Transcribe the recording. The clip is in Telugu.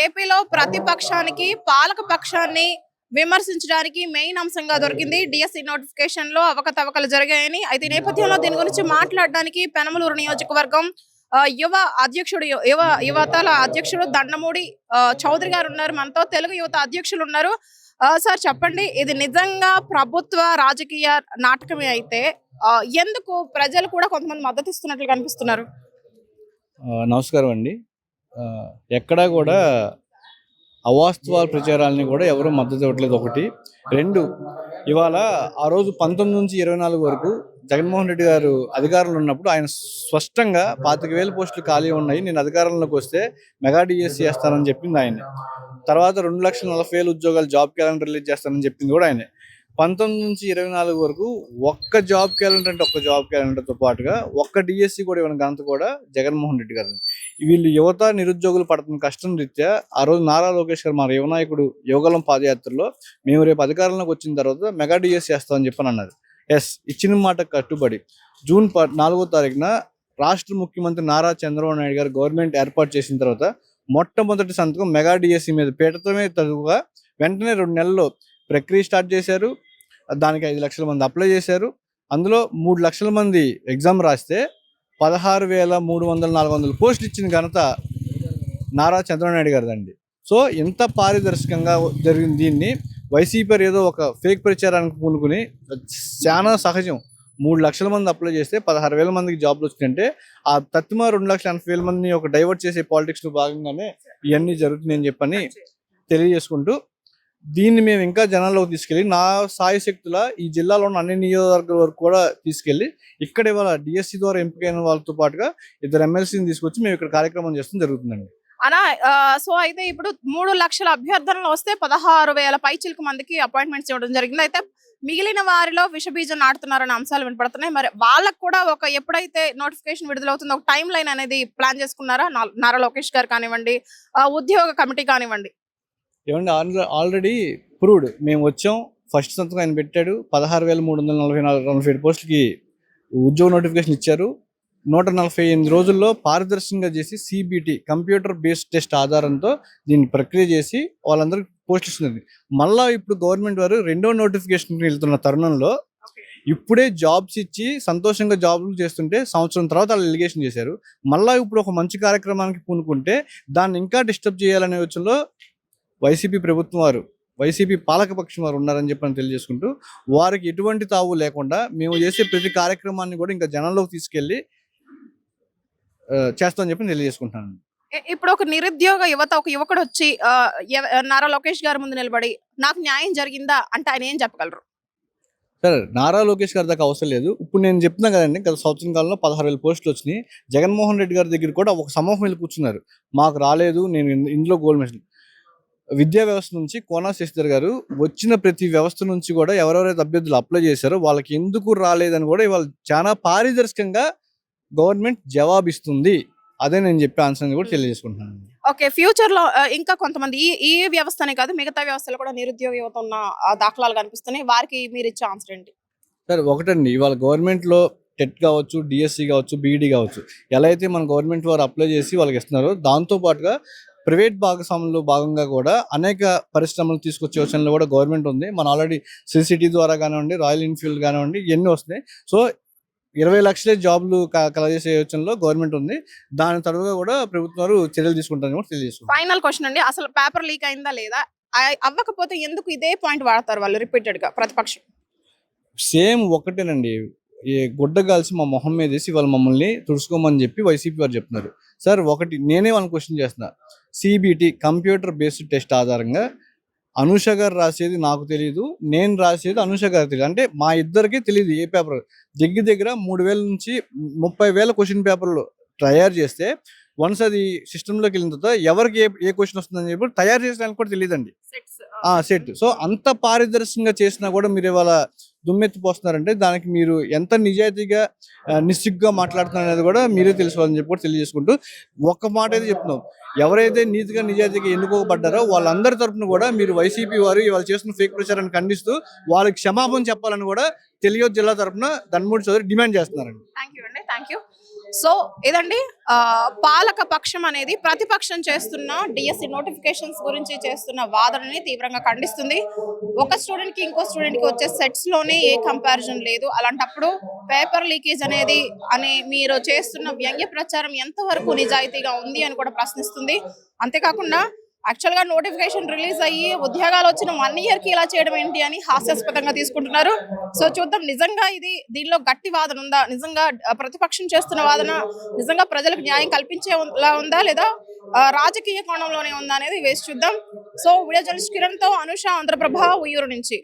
ఏపీలో ప్రతిపక్షానికి పాలక పక్షాన్ని విమర్శించడానికి మెయిన్ అంశంగా దొరికింది డిఎస్సి నోటిఫికేషన్ లో అవకతవకలు జరిగాయని. అయితే నేపథ్యంలో దీని గురించి మాట్లాడడానికి పెనమలూరు నియోజకవర్గం యువ అధ్యక్షుడు యువతల అధ్యక్షుడు దండమూడి చౌదరి గారు ఉన్నారు మనతో. తెలుగు యువత అధ్యక్షులు ఉన్నారు. సార్ చెప్పండి, ఇది నిజంగా ప్రభుత్వ రాజకీయ నాటకమే అయితే ఎందుకు ప్రజలు కూడా కొంతమంది మద్దతు ఇస్తున్నట్లు కనిపిస్తున్నారు? నమస్కారం అండి. ఎక్కడా కూడా అవాస్తవాల ప్రచారాలని కూడా ఎవరు మద్దతు ఇవ్వట్లేదు. ఒకటి. రెండు, ఇవాళ ఆ రోజు 19 నుంచి 24 వరకు జగన్మోహన్ రెడ్డి గారు అధికారంలో ఉన్నప్పుడు ఆయన స్పష్టంగా 25,000 పోస్టులు ఖాళీ ఉన్నాయి, నేను అధికారంలోకి వస్తే మెగా డిఎస్సి చేస్తానని చెప్పింది ఆయన. తర్వాత 2,40,000 ఉద్యోగాలు జాబ్ క్యాలెండర్ రిలీజ్ చేస్తానని చెప్పింది కూడా ఆయనే. 19 నుంచి 24 వరకు ఒక్క జాబ్ క్యాలెండర్ అంటే ఒక్క జాబ్ క్యాలెండర్తో పాటుగా ఒక్క డిఎస్సి కూడా ఇవ్వని ఘనత కూడా జగన్మోహన్ రెడ్డి గారు. వీళ్ళు యువత నిరుద్యోగులు పడుతున్న కష్టం రీత్యా ఆ రోజు నారా లోకేష్ గారు మన యువనాయకుడు యువగలం పాదయాత్రలో మేము రేపు అధికారంలోకి వచ్చిన తర్వాత మెగా డిఎస్సి చేస్తామని చెప్పని అన్నారు. ఎస్, ఇచ్చిన మాట కట్టుబడి జూన్ 4వ తారీఖున రాష్ట్ర ముఖ్యమంత్రి నారా చంద్రబాబు నాయుడు గారు గవర్నమెంట్ ఏర్పాటు చేసిన తర్వాత మొట్టమొదటి సంతకం మెగా డిఎస్సి మీద పేటతోనే తదువుగా వెంటనే 2 నెలల్లో ప్రక్రియ స్టార్ట్ చేశారు. దానికి 5 లక్షల మంది అప్లై చేశారు. అందులో 3 లక్షల మంది ఎగ్జామ్ రాస్తే 16,300-400 పోస్టులు ఇచ్చిన ఘనత నారా చంద్రబాబు నాయుడు గారిదండి. సో ఎంత పారదర్శకంగా జరిగింది. దీన్ని వైసీపీ ఏదో ఒక ఫేక్ ప్రచారానికి పూనుకుని చాలా సహజం. 3 లక్షల మంది అప్లై చేస్తే 16,000 మందికి జాబ్లు వచ్చిందంటే ఆ తత్తిమ 2,80,000 మందిని ఒక డైవర్ట్ చేసే పాలిటిక్స్లో భాగంగానే ఇవన్నీ జరుగుతున్నాయని చెప్పని తెలియజేసుకుంటూ, దీన్ని మేము ఇంకా జనాల్లోకి తీసుకెళ్ళి నా సాయి శక్తుల ఈ జిల్లాలో ఉన్న అన్ని నియోజకవర్గాల వరకు కూడా తీసుకెళ్ళి ఇక్కడ ఇవాళ డిఎస్సి ద్వారా ఎంపికైన వాళ్ళతో పాటుగా 2 ఎమ్మెల్సీని తీసుకొచ్చి మేము ఇక్కడ కార్యక్రమం చేస్తాం జరుగుతుందండి. అలా సో అయితే ఇప్పుడు 3 లక్షల అభ్యర్థనలు వస్తే 16,000 పైచిలకు మందికి అపాయింట్మెంట్స్ ఇవ్వడం జరిగింది. అయితే మిగిలిన వారిలో విషబీజం నాటుతున్నారనే అంశాలు వినపడుతున్నాయి. మరి వాళ్ళకు కూడా ఎప్పుడైతే నోటిఫికేషన్ విడుదలవుతుందో ఒక టైం లైన్ అనేది ప్లాన్ చేసుకున్నారా? నారా లోకేష్ గారు కానివ్వండి, ఉద్యోగ కమిటీ కానివ్వండి. ఏమండి, ఆల్రెడీ ప్రూవ్డ్. మేము వచ్చాం, ఫస్ట్ సంతకం ఆయన పెట్టాడు. 16,347 పోస్టులకి ఉద్యోగ నోటిఫికేషన్ ఇచ్చారు. 148 రోజుల్లో పారదర్శకంగా చేసి సిబిటి కంప్యూటర్ బేస్డ్ టెస్ట్ ఆధారంతో దీన్ని ప్రక్రియ చేసి వాళ్ళందరికీ పోస్టులు ఇస్తున్నది. మళ్ళీ ఇప్పుడు గవర్నమెంట్ వారు 2వ నోటిఫికేషన్కి వెళ్తున్న తరుణంలో ఇప్పుడే జాబ్స్ ఇచ్చి సంతోషంగా జాబ్లు చేస్తుంటే సంవత్సరం తర్వాత వాళ్ళు ఎలిగేషన్ చేశారు. మళ్ళీ ఇప్పుడు ఒక మంచి కార్యక్రమానికి పూనుకుంటే దాన్ని ఇంకా డిస్టర్బ్ చేయాలనే యోచనలో వైసీపీ ప్రభుత్వం వారు, వైసీపీ పాలకపక్షం వారు ఉన్నారని చెప్పని తెలియజేసుకుంటూ, వారికి ఎటువంటి తావు లేకుండా మేము చేసే ప్రతి కార్యక్రమాన్ని కూడా ఇంకా జనంలోకి తీసుకెళ్ళి చేస్తామని చెప్పి తెలియజేసుకుంటాను. ఇప్పుడు ఒక నిరుద్యోగ యువత, ఒక యువకుడు వచ్చి నారా లోకేష్ గారి ముందు నిలబడి నాకు న్యాయం జరిగిందా అంటే ఆయన ఏం చెప్పగలరు? సరే, నారా లోకేష్ గారి దాకా అవసరం లేదు. ఇప్పుడు నేను చెప్తున్నా కదండి, గత సంవత్సరం కాలంలో 16,000 పోస్టులు వచ్చినాయి. జగన్మోహన్ రెడ్డి గారి దగ్గర కూడా ఒక సమూహం వెళ్ళి కూర్చున్నారు, మాకు రాలేదు, నేను ఇందులో గోల్డ్ మెడల్. విద్యా వ్యవస్థ నుంచి కోనా శశిధర్ గారు వచ్చిన ప్రతి వ్యవస్థ నుంచి కూడా ఎవరెవరైతే అభ్యర్థులు అప్లై చేశారో వాళ్ళకి ఎందుకు రాలేదని కూడా ఇవాళ చాలా పారదర్శకంగా గవర్నమెంట్ జవాబిస్తుంది. అదే నేను చెప్పే ఆన్సర్ కూడా తెలియజేసుకుంటున్నాను. ఓకే, ఫ్యూచర్ లో ఇంకా కొంతమంది ఈ వ్యవస్థనే కాదు మిగతా వ్యవస్థలో కూడా నిరుద్యోగ యువత ఉన్న దాఖలాలు కనిపిస్తున్నాయి. వారికి మీరు ఇచ్చే ఆన్సర్ ఏంటి? సరే, ఒకటండి, ఇవాళ గవర్నమెంట్లో టెట్ కావచ్చు, డిఎస్సి కావచ్చు, బీఈడి కావచ్చు, ఎలా అయితే మన గవర్నమెంట్ వారు అప్లై చేసి వాళ్ళకి ఇస్తున్నారో దాంతోపాటుగా ప్రైవేట్ భాగస్వామ్యంలో భాగంగా కూడా అనేక పరిశ్రమలు తీసుకొచ్చే యోచనలో కూడా గవర్నమెంట్ ఉంది. మన ఆల్రెడీ సిసిటీ ద్వారా కానివ్వండి, రాయల్ ఎన్ఫీల్డ్ కానివ్వండి, ఇవన్నీ వస్తున్నాయి. సో 20 లక్షలే జాబ్లు కలగజేసే యోచనలో గవర్నమెంట్ ఉంది. దాని తరువాత కూడా ప్రభుత్వాలు చర్యలు తీసుకుంటారని కూడా తెలియజేస్తుంది. ఫైనల్ క్వశ్చన్ అండి, అసలు పేపర్ లీక్ అయిందా లేదా? అవ్వకపోతే ఎందుకు ఇదే పాయింట్ వాడతారు వాళ్ళు రిపీటెడ్ గా ప్రతిపక్షం? సేమ్ ఒకటేనండి, ఈ గుడ్డ కాల్సి మా మొహం మీద వేసి వాళ్ళు మమ్మల్ని తుడుచుకోమని చెప్పి వైసీపీ వారు చెప్తున్నారు. సార్, ఒకటి నేనే వాళ్ళని క్వశ్చన్ చేస్తున్నా. సిబిటి కంప్యూటర్ బేస్డ్ టెస్ట్ ఆధారంగా అనూష గారు రాసేది నాకు తెలియదు, నేను రాసేది అనూష గారు తెలియదు. అంటే మా ఇద్దరికి తెలియదు ఏ పేపర్. దగ్గర 3,000 నుంచి 30,000 క్వశ్చన్ పేపర్లు తయారు చేస్తే వన్స్ అది సిస్టంలోకి వెళ్ళిన తర్వాత ఎవరికి ఏ క్వశ్చన్ వస్తుందని చెప్పి తయారు చేసడానికి కూడా తెలియదండి, సెట్. సో అంత పారదర్శకంగా చేసినా కూడా మీరు ఇవాళ దుమ్మెత్తిపోస్తున్నారంటే దానికి మీరు ఎంత నిజాయితీగా నిస్సిగ్గుగా మాట్లాడుతున్నారు అనేది కూడా మీరే తెలుసుకోవాలని చెప్పి కూడా తెలియజేసుకుంటూ ఒక్క మాట అయితే చెప్తున్నాం. ఎవరైతే నీతిగా నిజాయితీగా ఎన్నుకోబడ్డారో వాళ్ళందరి తరఫున కూడా మీరు వైసీపీ వారు ఇవాళ చేస్తున్న ఫేక్ ప్రచారాన్ని ఖండిస్తూ వాళ్ళకి క్షమాపణ చెప్పాలని కూడా తెలియదు జిల్లా తరఫున దండమూడి చౌదరి డిమాండ్ చేస్తున్నారండి. Thank you. సో ఇదండి పాలక పక్షం అనేది ప్రతిపక్షం చేస్తున్న డిఎస్సి నోటిఫికేషన్స్ గురించి చేస్తున్న వాదనని తీవ్రంగా ఖండిస్తుంది. ఒక స్టూడెంట్ కి ఇంకో స్టూడెంట్ కి వచ్చే సెట్స్ లోనే ఏ కంపారిజన్ లేదు. అలాంటప్పుడు పేపర్ లీకేజ్ అనేది మీరు చేస్తున్న వ్యంగ్య ప్రచారం ఎంతవరకు నిజాయితీగా ఉంది అని కూడా ప్రశ్నిస్తుంది. అంతేకాకుండా యాక్చువల్ గా నోటిఫికేషన్ రిలీజ్ అయ్యి ఉద్యోగాలు వచ్చిన 1 year కి ఇలా చేయడం ఏంటి అని హాస్యాస్పదంగా తీసుకుంటున్నారు. సో చూద్దాం నిజంగా దీనిలో గట్టి వాదన ఉందా, నిజంగా ప్రతిపక్షం చేస్తున్న వాదన నిజంగా ప్రజలకు న్యాయం కల్పించేలా ఉందా లేదా రాజకీయ కోణంలోనే ఉందా అనేది వేసి చూద్దాం. సో వీడియో జర్నలిస్ట్ కిరణ్ తో అనుష, ఆంధ్రప్రభ, ఉయ్యూరు నుంచి.